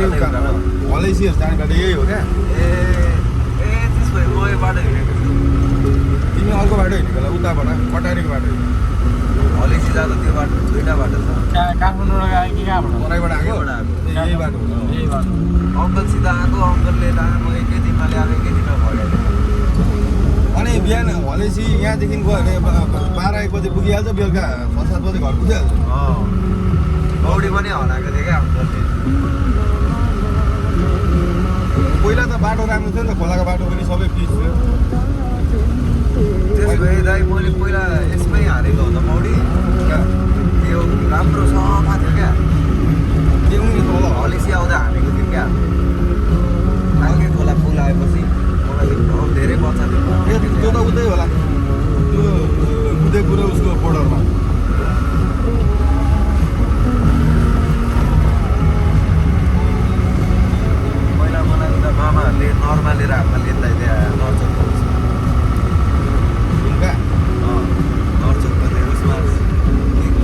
अनि मलेसिया जाने बाटो यही हो क्या? त्यसो भए म यो बाटो हिँडेको छु। तिमी अर्को बाटो हिँडेको होला उताबाट कटारीको बाटो हलेसी जाँदा त्यो बाटो दुईवटा बाटो छ। काठमाडौँबाट आयो कि कहाँबाट? तराईबाट आएको यहीबाट आएको। यही बाटो हो। यही बाटो। अङ्कलसित आएको, अङ्कलले लाएर म एकै दिनमा ल्याएको, एकै दिनमा भगाएको। अनि बिहान भनेपछि यहाँदेखि गयो भने 12-1 बजे पुगिहाल्छ, बेलुका 6-7 बजे घर पुगिहाल्छ। पौडी पनि हराएको थियो क्या अङ्कलले। पहिला त बाटो राम्रो थियो नि त, खोलाको बाटो पनि सबै पिच थियो। त्यसो भए दाइ मैले पहिला यसमै हारेको हो त पौडी। त्यो राम्रो सफा थियो क्या। त्यो नि तल हलेसी आउँदा हानेको थियो क्या। टाङ्गे खोला पुल आएपछि मलाई एकदम धेरै बच्चा थियो। त्यो त उतै होला, त्यो उदयपुर र उसको बोर्डरमा।